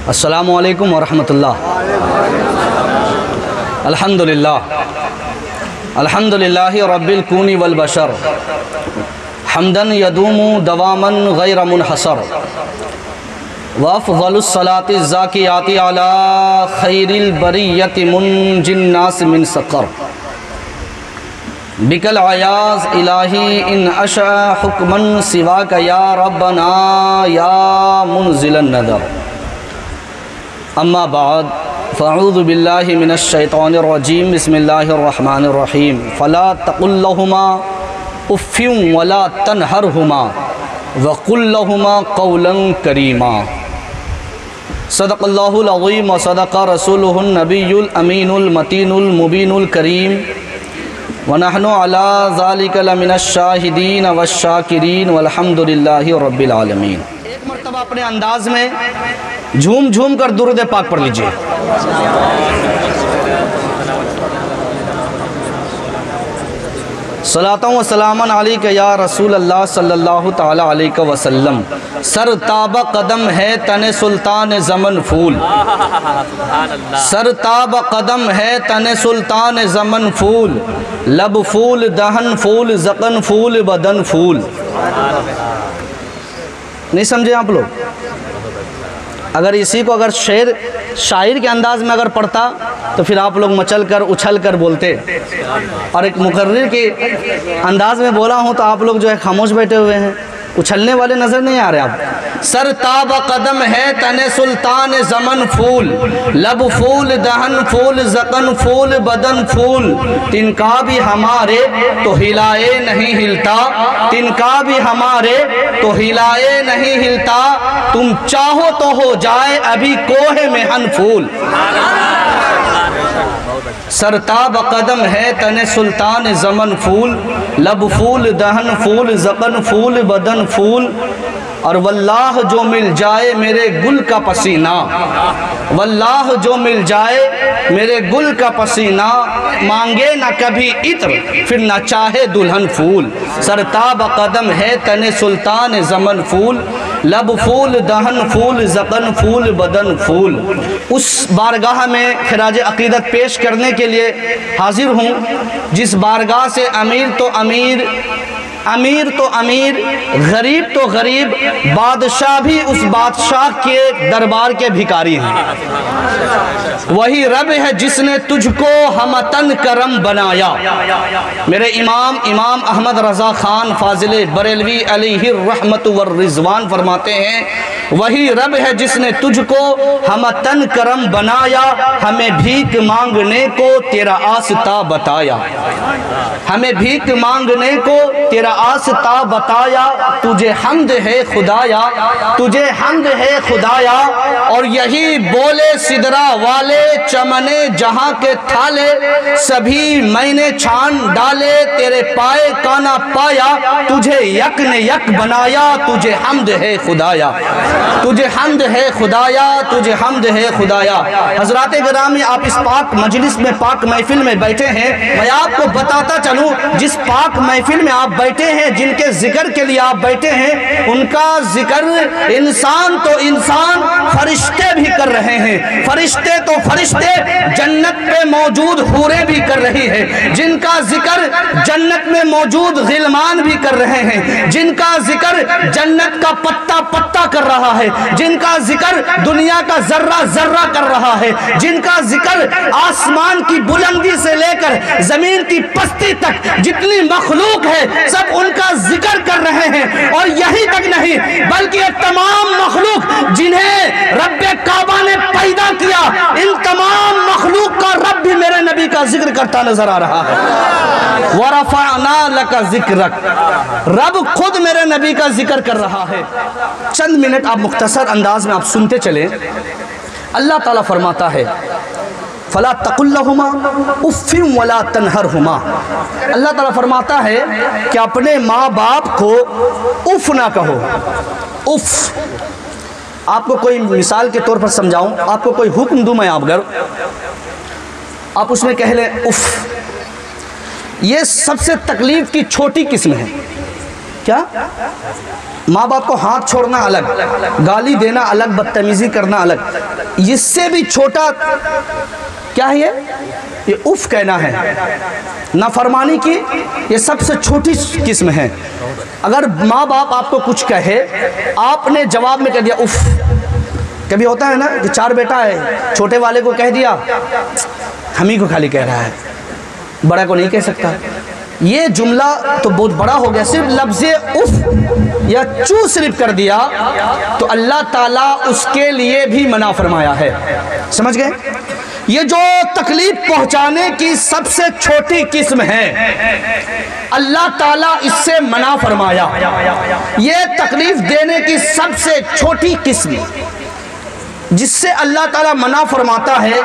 السلام علیکم ورحمۃ اللہ۔ الحمدللہ رب الکون والبشر حمدا یدوم دواما غیر منحصر، وافضل الصلاة الزاکیات علی خیر البریۃ منجی الناس من سقر، بک العیاذ الہی ان اشاء حکما سواک یا ربنا یا منزل النذر، اما بعد فاعوذ باللہ من الشیطان الرجیم، بسم اللہ الرحمن الرحیم۔ فلا تقل لهما اف ولا تنہرهما وقل لهما قولا کریما، صدق اللہ العظیم وصدق رسولہ النبی الامین المتین المبین الکریم، ونحن علی ذالک لمن الشاہدین والشاکرین والحمد للہ رب العالمین۔ ایک مرتبہ اپنے انداز میں جھوم جھوم کر درود پاک پڑھ لیجئے۔ صلاۃ و سلاما علیک یا رسول اللہ صلی اللہ تعالی علیہ وسلم، سر تاب قدم ہے تن سلطان زمن پھول، سر تاب قدم ہے تن سلطان زمن پھول، لب پھول دہن پھول زقن پھول بدن پھول۔ نہیں سمجھے آپ لوگ؟ اگر اسی کو اگر شاعر کے انداز میں اگر پڑھتا تو پھر آپ لوگ مچل کر اچھل کر بولتے، اور ایک مقرر کے انداز میں بولا ہوں تو آپ لوگ جو ہے خاموش بیٹھے ہوئے ہیں، اچھلنے والے نظر نہیں آ رہے آپ۔ سر تاب قدم ہے تن سلطان زمن پھول، لب پھول دہن پھول زقن پھول بدن پھول، تن کا بھی ہمارے تو ہلائے نہیں ہلتا، تن کا بھی ہمارے تو ہلائے نہیں ہلتا، تم چاہو تو ہو جائے ابھی کوہ میں ہن پھول۔ سر تاب قدم ہے تن سلطان زمن پھول، لب پھول دہن پھول زقن پھول بدن پھول، اور واللہ جو مل جائے میرے گل کا پسینہ، واللہ جو مل جائے میرے گل کا پسینہ، مانگے نہ کبھی عطر پھر نہ چاہے دلہن پھول۔ سر تاب قدم ہے تن سلطان زمن پھول، لب پھول دہن پھول زقن پھول بدن پھول۔ اس بارگاہ میں خراج عقیدت پیش کرنے کے لیے حاضر ہوں جس بارگاہ سے امیر تو امیر، امیر تو امیر، غریب تو غریب، بادشاہ بھی اس بادشاہ کے دربار کے بھکاری ہیں۔ وہی رب ہے جس نے تجھ کو ہمتن کرم بنایا۔ میرے امام احمد رضا خان فاضل بریلوی علیہ الرحمت والرضوان فرماتے ہیں، وہی رب ہے جس نے تجھ کو ہمتن کرم بنایا، ہمیں بھیک مانگنے کو تیرا آستہ بتایا، ہمیں بھیک مانگنے کو تیرا آستہ بتایا، تجھے حمد ہے خدایا، تجھے حمد ہے خدایا، اور یہی بولے سدرا والے چمنے جہاں کے تھالے، سبھی میں نے چھان ڈالے تیرے پائے کا نہ پایا، تجھے یک نے یک بنایا، تجھے حمد ہے خدایا، تجھے حمد ہے خدایا، تجھے حمد ہے خدایا۔ حضرات گرامی، آپ اس پاک مجلس میں پاک محفل میں بیٹھے ہیں، میں آپ کو بتاتا چلوں جس پاک محفل میں آپ بیٹھے ہیں، جن کے ذکر کے لیے آپ بیٹھے ہیں، ان کا ذکر انسان تو انسان فرشتے بھی کر رہے ہیں، فرشتے تو فرشتے جنت پہ موجود حوریں بھی کر رہی ہیں، جن کا ذکر جنت میں موجود غلمان بھی کر رہے ہیں، جن کا ذکر جنت کا پتا پتا کر رہا ہے، جن کا ذکر دنیا کا ذرہ ذرہ کر رہا ہے، جن کا ذکر آسمان کی بلندی سے لے کر زمین کی پستی تک جتنی مخلوق ہے سب ان کا ذکر کر رہے ہیں۔ اور یہی تک نہیں بلکہ یہ تمام مخلوق جنہیں رب کعبہ نے پیدا کیا، ان تمام مخلوق کا رب بھی میرے نبی کا ذکر کرتا نظر آ رہا ہے۔ وَرَفَعْنَا لَكَ ذِكْرَكَ، رب خود میرے نبی کا ذکر کر رہا ہے۔ چند منٹ آپ مختصر انداز میں آپ سنتے چلیں۔ اللہ تعالیٰ فرماتا ہے فَلَا تَقُلْ لَهُمَا اُفٍّ وَلَا تَنْهَرْهُمَا، اللہ تعالیٰ فرماتا ہے کہ اپنے ماں باپ کو اف نہ کہو۔ اف، آپ کو کوئی مثال کے طور پر سمجھاؤں، آپ کو کوئی حکم دوں میں، آپ اس میں کہہ لیں اف، یہ سب سے تکلیف کی چھوٹی قسم ہے۔ کیا؟ ماں باپ کو ہاتھ چھوڑنا الگ، گالی دینا الگ، بدتمیزی کرنا الگ، اس سے بھی چھوٹا کیا ہے یہ اف کہنا ہے، نافرمانی کی یہ سب سے چھوٹی قسم ہے۔ اگر ماں باپ آپ کو کچھ کہے، آپ نے جواب میں کہہ دیا اف، کبھی ہوتا ہے نا کہ چار بیٹا ہے، چھوٹے والے کو کہہ دیا ہم ہی کو خالی کہہ رہا ہے، بڑا کو نہیں کہہ سکتا، یہ جملہ تو بہت بڑا ہو گیا۔ صرف لفظ اف یا چو صرف کر دیا تو اللہ تعالیٰ اس کے لیے بھی منع فرمایا ہے، سمجھ گئے؟ یہ جو تکلیف پہنچانے کی سب سے چھوٹی قسم ہے، اللہ تعالیٰ اس سے منع فرمایا۔ یہ تکلیف دینے کی سب سے چھوٹی قسم جس سے اللہ تعالیٰ منع فرماتا ہے،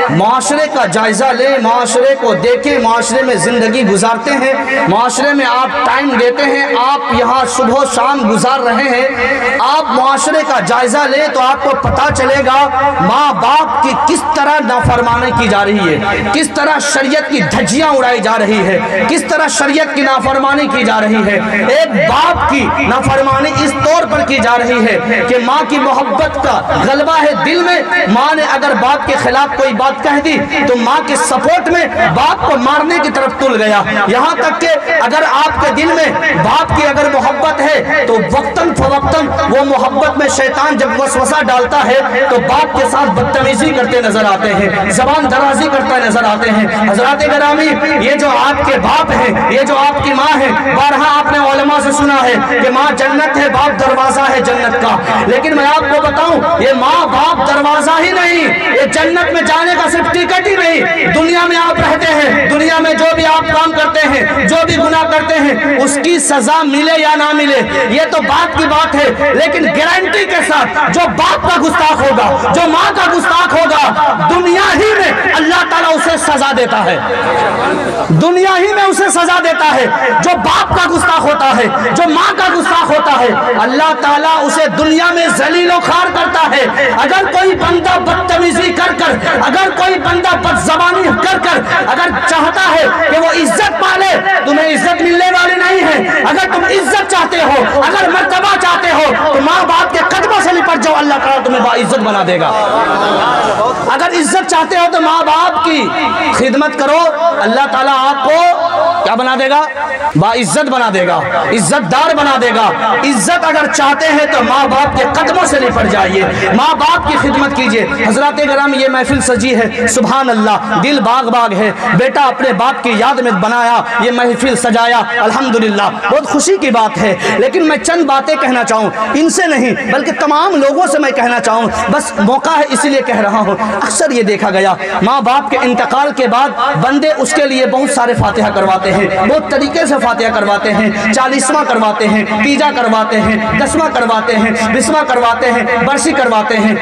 معاشرے کا جائزہ لیں، معاشرے کو دیکھیں، معاشرے میں زندگی گزارتے ہیں، معاشرے میں آپ ٹائم دیتے ہیں، آپ یہاں صبح و شام گزار رہے ہیں، آپ معاشرے کا جائزہ لیں تو آپ کو پتہ چلے گا ماں باپ کی کس طرح نافرمانی کی جا رہی ہے، کس طرح شریعت کی دھجیاں اڑائی جا رہی ہے، کس طرح شریعت کی نافرمانی کی جا رہی ہے۔ ایک باپ کی نافرمانی اس طور پر کی جا رہی ہے کہ ماں کی محبت کا غلبہ ہے دل میں، ماں نے اگر باپ کے خلاف کوئی بات کہہ دی تو ماں کے سپورٹ میں باپ کو مارنے کی طرف تل گیا، یہاں تک کہ اگر آپ کے دل میں باپ کی اگر محبت ہے تو وقتاً فوقتاً وہ محبت میں شیطان جب وسوسہ ڈالتا ہے تو باپ کے ساتھ بدتمیزی کرتے نظر آتے ہیں، زبان درازی کرتا نظر آتے ہیں۔ حضرات گرامی، یہ جو آپ کے باپ ہیں، یہ جو آپ کی ماں ہے، بارہا آپ نے علماء سے سنا ہے کہ ماں جنت ہے، باپ دروازہ ہے جنت کا، لیکن میں آپ کو بتاؤں یہ ماں باپ دروازہ ہی نہیں، یہ جنت میں جانے کا صرف ٹکٹ ہی نہیں۔ دنیا میں آپ رہتے ہیں، دنیا میں جو بھی آپ کام کرتے ہیں، جو بھی گناہ کرتے ہیں، اس کی سزا ملے یا نہ ملے یہ تو بات کی بات ہے، لیکن گارنٹی کے ساتھ جو باپ کا گستاخ ہوگا، جو ماں کا گستاخ ہوگا، دنیا ہی میں اللہ تعالیٰ اسے سزا دیتا ہے، دنیا ہی میں اسے سزا دیتا ہے۔ جو باپ کا گستاخ ہوتا ہے، جو ماں کا گستاخ ہوتا ہے، اللہ تعالیٰ اسے دنیا میں ذلیل و خوار کرتا ہے۔ اگر کوئی بندہ بدتمیزی کر کر، اگر کوئی بندہ بدزبانی کر کر اگر چاہتا ہے کہ وہ عزت پالے، تمہیں عزت ملنے والی نہیں ہے۔ اگر تم عزت چاہتے ہو، اگر مرتبہ چاہتے ہو تو ماں باپ کے قدموں سے لپٹ جاؤ، اللہ تعالیٰ تمہیں باعزت بنا دے گا۔ اگر عزت چاہتے ہو تو ماں باپ کی خدمت کرو، اللہ تعالیٰ آپ کو کیا بنا دے گا؟ باعزت بنا دے گا، عزت دار بنا دے گا۔ عزت اگر چاہتے ہیں تو ماں باپ کے قدموں سے لپٹ جائیے، ماں باپ کی خدمت کیجئے۔ حضرات گرامی، یہ محفل سجی ہے، سبحان اللہ، دل باغ باغ ہے، بیٹا اپنے باپ کی یاد میں بنایا، یہ محفل سجایا، الحمدللہ، بہت خوشی کی بات ہے۔ لیکن میں چند باتیں کہنا چاہوں، ان سے نہیں بلکہ تمام لوگوں سے میں کہنا چاہوں، بس موقع ہے اسی لیے کہہ رہا ہوں۔ اکثر یہ دیکھا گیا ماں باپ کے انتقال کے بعد بندے اس کے لیے بہت سارے فاتحہ کرواتے ہیں، بہت طریقے سے فاتحہ کرواتے ہیں، 40واں کرواتے ہیں، تیجا کرواتے ہیں، 10واں کرواتے ہیں، 20واں کرواتے ہیں، برسی کرواتے ہیں،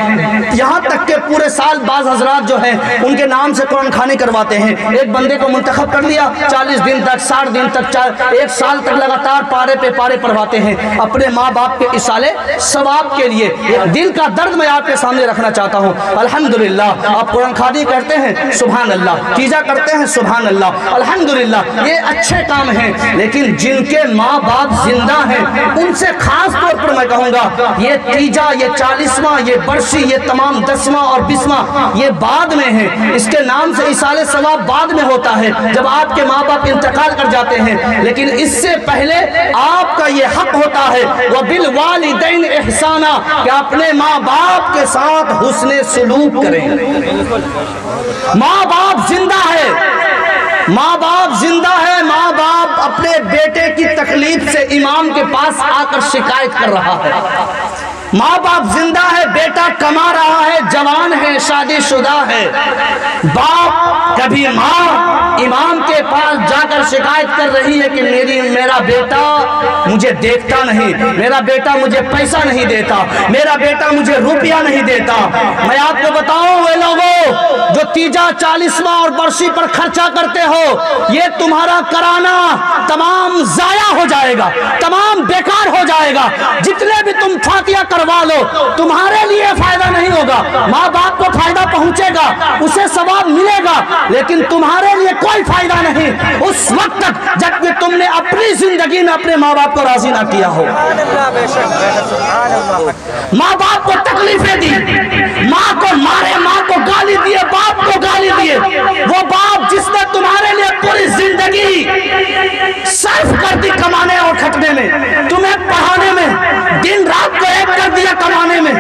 یہاں تک کہ پورے سال بعض حضرات جو ہیں ان کے نام سے قرآن خوانی کرواتے ہیں۔ ایک بندے کو منتخب کر لیا، 40 دن تک، 60 دن تک، 1 سال تک لگاتار پارے پہ پارے پڑھواتے ہیں اپنے ماں باپ کے اصالے ثواب کے لیے۔ دل کا درد میں آپ کے سامنے رکھنا چاہتا ہوں۔ الحمدللہ آپ قرآن خوانی کرتے ہیں، سبحان اللہ، تیجا کرتے ہیں، سبحان اللہ، الحمدللہ، یہ اچھے کام ہیں، لیکن جن کے ماں باپ زندہ ہیں ان سے خاص طور پر میں کہوں گا یہ تیجا، یہ 40واں، یہ برسی، یہ تمام 10واں اور 20واں یہ بعد میں ہے، اس کے نام سے اصالے ثواب بعد میں ہوتا ہے جب آپ کے ماں باپ انتقال کر جاتے ہیں، لیکن اس سے پہلے آپ کا یہ حق ہوتا ہے وَبِالْوَالِدَيْنِ إِحْسَانًا کہ اپنے ماں باپ کے ساتھ حسن سلوک کریں۔ ماں باپ زندہ ہے، ماں باپ زندہ ہے، ماں باپ اپنے بیٹے کی تکلیف سے امام کے پاس آ کر شکایت کر رہا ہے، ماں باپ زندہ ہے، بیٹا کما رہا ہے، جوان ہے، شادی شدہ ہے، باپ کبھی ماں امام کے پاس جا کر شکایت کر رہی ہے کہ میرا بیٹا مجھے دیکھتا نہیں، میرا بیٹا مجھے پیسہ نہیں دیتا، میرا بیٹا مجھے روپیہ نہیں دیتا۔ میں آپ کو بتاؤں وہ لوگوں جو تیجا، 40واں اور برسی پر خرچہ کرتے ہو، یہ تمہارا کرانا تمام ضائع ہو جائے گا، تمام بیکار ہو جائے گا۔ جتنے بھی تم فاتحہ کروا لو تمہارے لیے فائدہ نہیں ہوگا، ماں باپ کو فائدہ پہنچے گا، اسے ثواب ملے گا، لیکن تمہارے لیے کوئی فائدہ نہیں اس وقت تک جب کہ تم نے اپنی زندگی میں اپنے ماں باپ کو راضی نہ کیا ہو۔ ماں باپ کو تکلیفیں دی، ماں کو مارے میں، تمہیں پڑھانے میں، دن رات کو ایک کر دیا کمانے میں،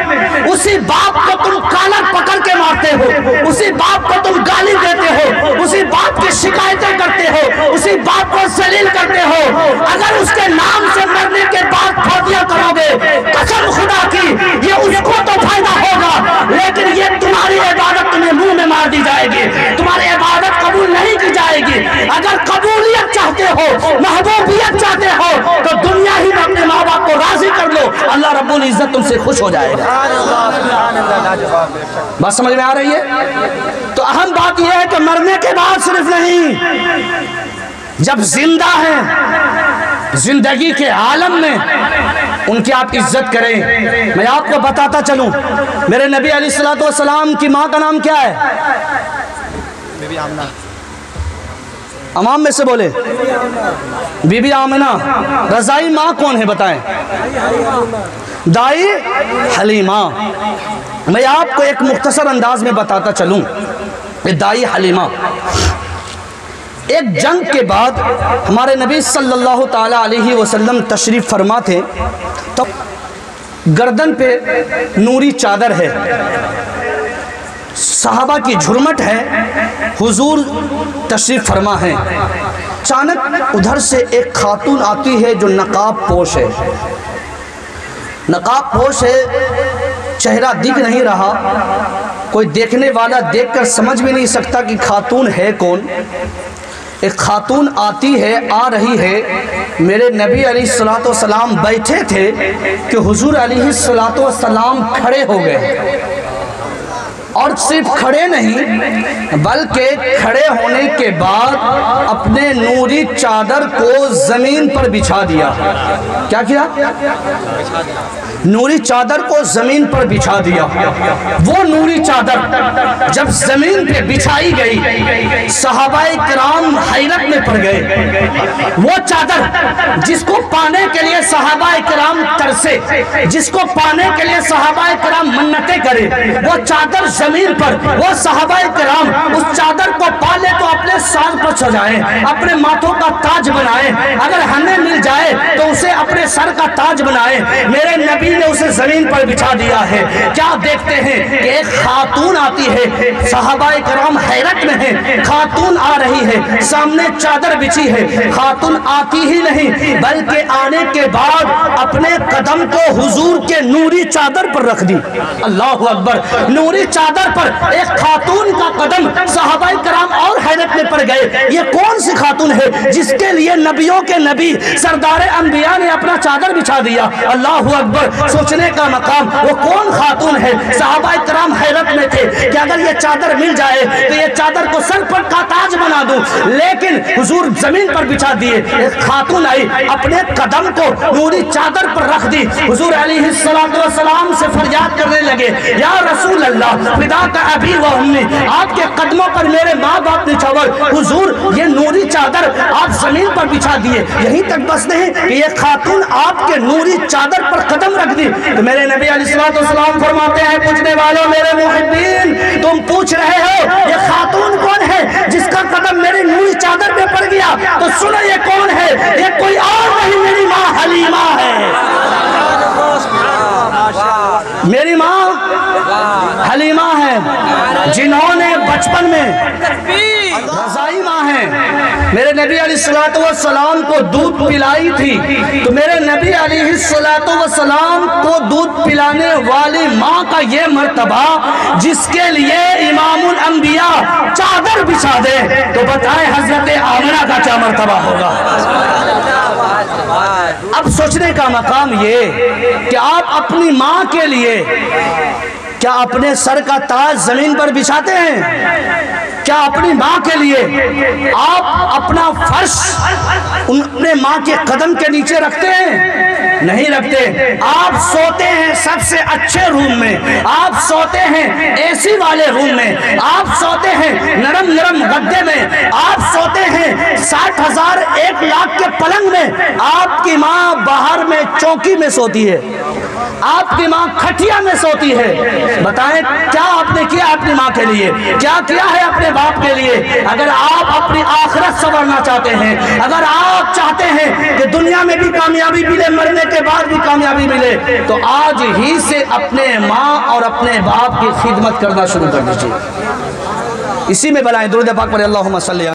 اسی باپ کو تم کالر پکڑ کے مارتے ہو، اسی باپ کو تم گالی دیتے ہو، اسی باپ کی شکایتیں کرتے ہو، اسی باپ کو ذلیل کرتے ہو۔ اگر اس کے نام سے مرنے کے بعد فوتیاں کرو گے، قسم خدا کی یہ اس کو تو فائدہ ہوگا، لیکن یہ تمہاری عبادت تمہیں منہ میں مار دی جائے گی، تمہاری عبادت قبول نہیں کی جائے گی۔ اگر قبولیت چاہتے ہو، محبوبیت چاہتے ہو، تو دنیا ہی میں اپنے ماں باپ کو راضی کر لو، اللہ رب العزت تم سے خوش ہو جائے گا۔ بات سمجھ میں آ رہی ہے؟ تو اہم بات یہ ہے کہ مرنے کے بعد صرف نہیں، جب زندہ ہیں، زندگی کے عالم میں ان کی آپ عزت کریں۔ میں آپ کو بتاتا چلوں، میرے نبی علیہ السلام کی ماں کا نام کیا ہے؟ بی بی آمنہ۔ امام میں سے بولے، بی بی آمنہ۔ رضائی ماں کون ہے بتائیں؟ دائی حلیمہ۔ میں آپ کو ایک مختصر انداز میں بتاتا چلوں، دائی حلیمہ ایک جنگ کے بعد ہمارے نبی صلی اللہ تعالیٰ علیہ وسلم تشریف فرما تھے، تو گردن پہ نوری چادر ہے، صحابہ کی جھرمٹ ہے، حضور تشریف فرما ہے۔ اچانک ادھر سے ایک خاتون آتی ہے جو نقاب پوش ہے، نقاب پوش ہے، چہرہ دکھ نہیں رہا، کوئی دیکھنے والا دیکھ کر سمجھ بھی نہیں سکتا کہ خاتون ہے کون۔ ایک خاتون آتی ہے، آ رہی ہے، میرے نبی علیہ السلام بیٹھے تھے کہ حضور علیہ السلام کھڑے ہو گئے، اور صرف کھڑے نہیں بلکہ کھڑے ہونے کے بعد اپنے نوری چادر کو زمین پر بچھا دیا۔ کیا کیا؟ نوری چادر کو زمین پر بچھا دیا۔ وہ نوری چادر جب زمین پہ بچھائی گئی، صحابہ کرام حیرت میں پڑ گئے۔ وہ چادر جس کو پانے کے لیے صحابہ کرام ترسے، جس کو پانے کے لیے صحابہ کرام منتیں کرے، وہ چادر زمین پر، وہ صحابہ کرام اس چادر کو پا لے تو اپنے سر پر سجائیں، اپنے ماتھوں کا تاج بنائیں، اگر ہمیں مل جائے تو اسے اپنے سر کا تاج بنائیں۔ میرے نبی نے اسے زمین پر بچھا دیا ہے۔ کیا دیکھتے ہیں کہ ایک خاتون آتی ہے، صحابہ کرام حیرت میں ہیں، خاتون آ رہی ہے، سامنے چادر بچھی ہے، خاتون آتی ہی نہیں بلکہ آنے کے بعد اپنے قدم کو حضور کے نوری چادر پر رکھ دی۔ اللہ اکبر! نوری چادر پر ایک خاتون کا قدم، صحابہ کرام اور حیرت میں پڑ گئے۔ یہ کون سی خاتون ہے جس کے لیے نبیوں کے نبی سردار انبیاء نے اپنا چادر بچھا دیا؟ اللہ اکبر! سوچنے کا مقام، وہ کون خاتون ہے؟ صحابہ کرام حیرت میں تھے کہ اگر یہ چادر مل جائے تو یہ چادر کو سر پر کا تاج بنا دوں، لیکن حضور زمین پر بچھا دیے۔ ایک خاتون آئی، اپنے قدم کو نوری چادر پر رکھ دی، حضور علیہ السلام سے فریاد کرنے لگے، یا رسول اللہ فداک ابی و امی، آپ کے قدموں پر میرے ماں باپ نچھاور۔ حضور یہ نوری چادر آپ زمین پر بچھا دیے۔ یہیں تک بس نہیں کہ یہ خاتون آپ کے نوری چادر پر قدم رکھ دی، تو میرے نبی علیہ السلام فرماتے ہیں، پوچھنے والوں میرے محبین، تم پوچھ رہے ہو یہ خاتون کون ہے جس کا قدم میری نوری چادر پہ پڑ گیا؟ تو سنو یہ کون ہے، یہ کوئی اور نہیں، میری ماں حلیمہ ہے۔ میری ماں حلیمہ ہے، جنہوں نے بچپن میں رضائی ماں ہیں، میرے نبی علیہ السلام کو دودھ پلائی تھی۔ تو میرے نبی علیہ السلام کو دودھ پلانے والی ماں کا یہ مرتبہ جس کے لیے امام الانبیاء چادر بچھا دے، تو بتائیں حضرت آمنہ کا کیا مرتبہ ہوگا؟ اب سوچنے کا مقام یہ کہ آپ اپنی ماں کے لیے کیا اپنے سر کا تاج زمین پر بچھاتے ہیں؟ کیا اپنی ماں کے لیے آپ اپنا فرش اپنے ماں کے قدم کے نیچے رکھتے ہیں؟ نہیں رکھتے۔ آپ سوتے ہیں سب سے اچھے روم میں، آپ سوتے ہیں اے سی والے روم میں، آپ سوتے ہیں نرم نرم گدے میں، آپ سوتے ہیں 60,000 1 لاکھ کے پلنگ میں۔ آپ کی ماں باہر میں چوکی میں سوتی ہے، آپ کی ماں کھٹیا میں سوتی ہے۔ بتائیں کیا آپ نے کیا ہے اپنی ماں کے لیے، کیا کیا ہے اپنے باپ کے لیے؟ اگر آپ اپنی آخرت سنورنا چاہتے ہیں، اگر آپ چاہتے ہیں کہ دنیا میں بھی کامیابی ملے، مرنے کے بعد بھی کامیابی ملے، تو آج ہی سے اپنے ماں اور اپنے باپ کی خدمت کرنا شروع کر دیجیے۔ اسی میں بلائیں، درود پاک پر اللہم صلی